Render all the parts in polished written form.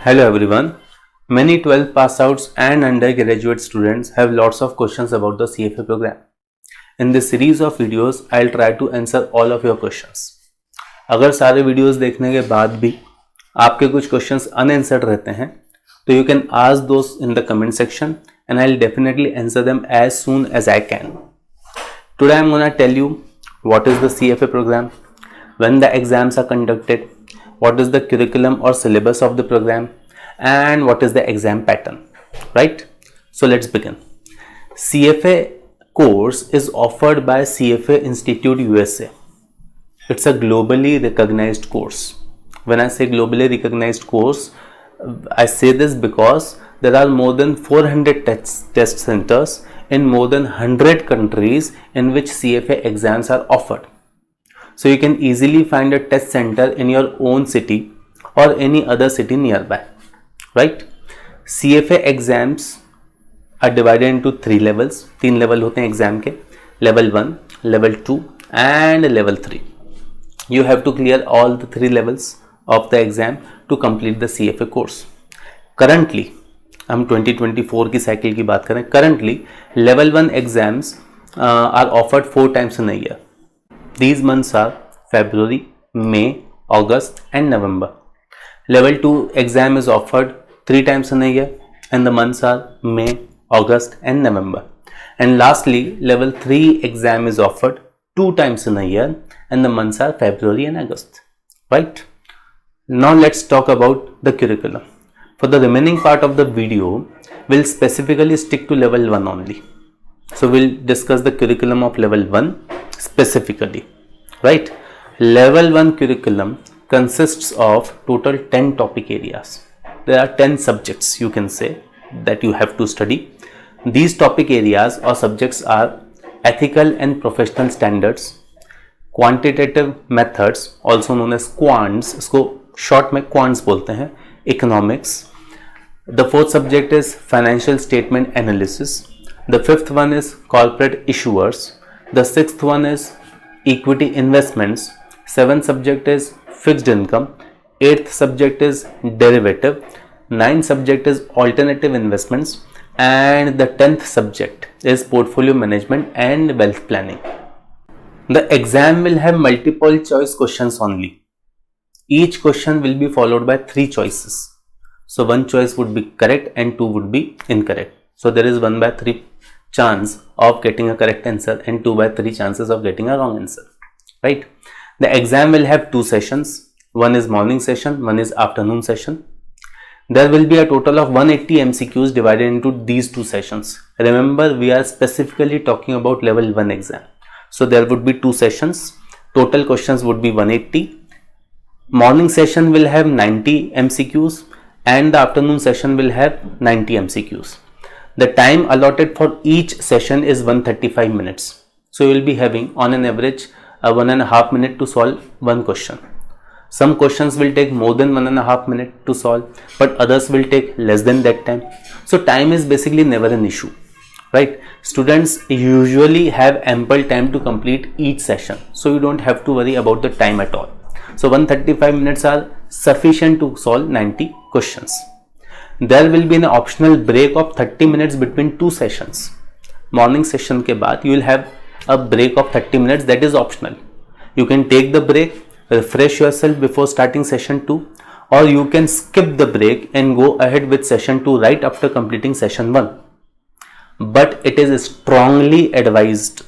Hello everyone. Many 12 pass outs and undergraduate students have lots of questions about the CFA program. In this series of videos, I'll try to answer all of your questions. अगर सारे videos देखने के बाद भी आपके कुछ questions unanswered रहते हैं तो you can ask those in the comment section and I'll definitely answer them as soon as I can. Today I'm gonna tell you what is the CFA program, when the exams are conducted, what is the curriculum or syllabus of the program, and what is the exam pattern, right? So let's begin. CFA course is offered by CFA Institute USA. It's a globally recognized course. When I say globally recognized course, I say this because there are more than 400 test centers in more than 100 countries in which CFA exams are offered. So you can easily find a test center in your own city or any other city nearby, right? CFA exams are divided into 3 levels. 3 level होते हैं exam के, level 1, level 2 and level 3. You have to clear all the 3 levels of the exam to complete the CFA course. Currently हम 2024 की cycle की बात करें, currently level 1 exams are offered 4 times in a year. These months are February, May, August and November. Level 2 exam is offered 3 times in a year and the months are May, August and November. And lastly, level 3 exam is offered 2 times in a year and the months are February and August, right? Now let's talk about the curriculum. For the remaining part of the video, we'll specifically stick to level 1 only. So we'll discuss the curriculum of level 1 specifically, right? Level 1 curriculum consists of total 10 topic areas. There are 10 subjects, you can say, that you have to study. These topic areas or subjects are ethical and professional standards, quantitative methods, also known as quants, इसको short में quants बोलते हैं, economics. The fourth subject is financial statement analysis. The fifth one is corporate issuers. The sixth one is equity investments. Seventh subject is fixed income. Eighth subject is derivative. Ninth subject is alternative investments. And the 10th subject is portfolio management and wealth planning. The exam will have multiple choice questions only. Each question will be followed by 3 choices. So one choice would be correct and 2 would be incorrect. So there is 1 by 3 chance of getting a correct answer and 2 by 3 chances of getting a wrong answer, right? The exam will have 2 sessions. One is morning session, one is afternoon session. There will be a total of 180 MCQs divided into these 2 sessions. Remember, we are specifically talking about level 1 exam. So there would be 2 sessions. Total questions would be 180. Morning session will have 90 MCQs and the afternoon session will have 90 MCQs. The time allotted for each session is 135 minutes. So you will be having on an average 1.5 minute to solve one question. Some questions will take more than 1.5 minute to solve, but others will take less than that time. So time is basically never an issue, right? Students usually have ample time to complete each session. So you don't have to worry about the time at all. So 135 minutes are sufficient to solve 90 questions. There will be an optional break of 30 minutes between 2 sessions. Morning session के बाद you will have a break of 30 minutes that is optional. You can take the break, refresh yourself before starting session 2, or you can skip the break and go ahead with session 2 right after completing session 1. But it is strongly advised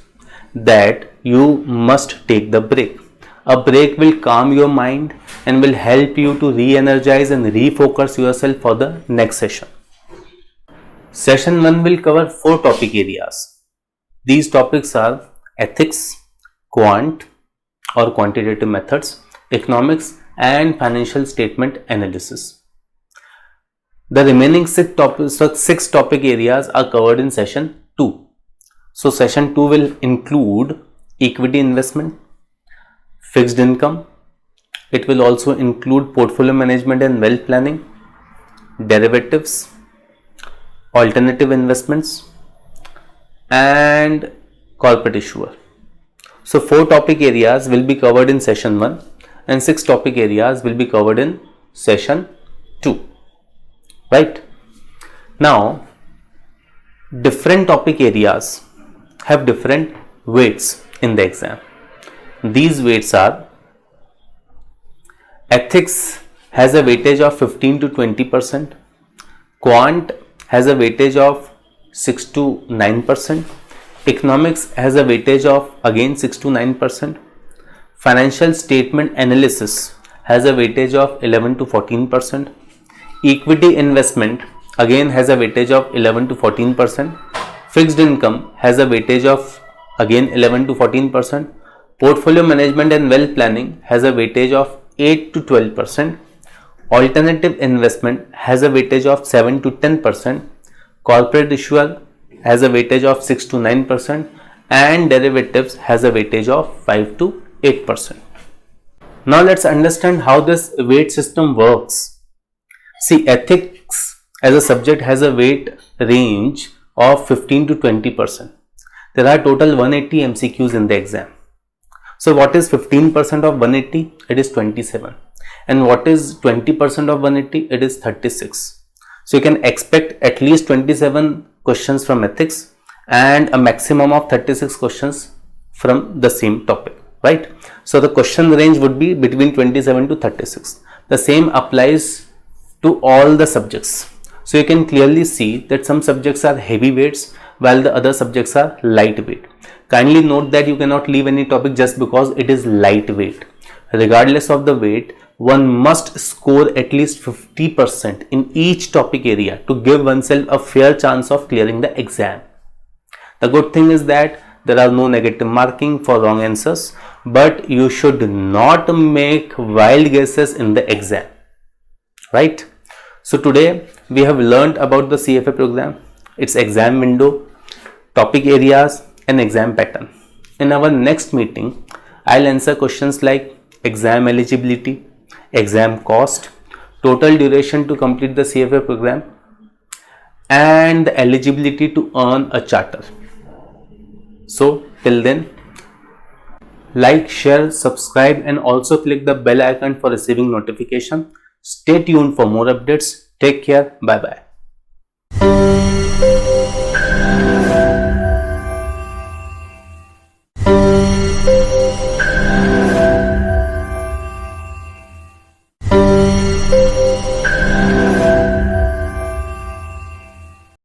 that you must take the break. A break will calm your mind and will help you to re-energize and refocus yourself for the next session. Session 1 will cover 4 topic areas. These topics are ethics, quant or quantitative methods, economics and financial statement analysis. The remaining 6 topic areas are covered in session 2. So session 2 will include equity investment, fixed income. It will also include portfolio management and wealth planning, derivatives, alternative investments and corporate issuer. So 4 topic areas will be covered in session 1 and 6 topic areas will be covered in session 2. right? Now, different topic areas have different weights in the exam. These weights are: ethics has a weightage of 15 to 20%, quant has a weightage of 6 to 9%, economics has a weightage of again 6 to 9%, financial statement analysis has a weightage of 11 to 14%, equity investment again has a weightage of 11 to 14%, fixed income has a weightage of again 11 to 14%, portfolio management and wealth planning has a weightage of 8 to 12%, alternative investment has a weightage of 7 to 10%, corporate issuer has a weightage of 6 to 9%, and derivatives has a weightage of 5 to 8%. Now let's understand how this weight system works. See, ethics as a subject has a weight range of 15 to 20%. There are total 180 MCQs in the exam. So what is 15% of 180? It is 27. And what is 20% of 180? It is 36. So you can expect at least 27 questions from ethics and a maximum of 36 questions from the same topic, right? So the question range would be between 27 to 36. The same applies to all the subjects. So you can clearly see that some subjects are heavyweights while the other subjects are lightweight. Kindly note that you cannot leave any topic just because it is lightweight. Regardless of the weight, one must score at least 50% in each topic area to give oneself a fair chance of clearing the exam. The good thing is that there are no negative marking for wrong answers, but you should not make wild guesses in the exam, right? So today we have learned about the CFA program, its exam window, topic areas and exam pattern. In our next meeting, I'll answer questions like exam eligibility, exam cost, total duration to complete the CFA program, and the eligibility to earn a charter. So till then, like, share, subscribe and also click the bell icon for receiving notification. Stay tuned for more updates. Take care. Bye bye.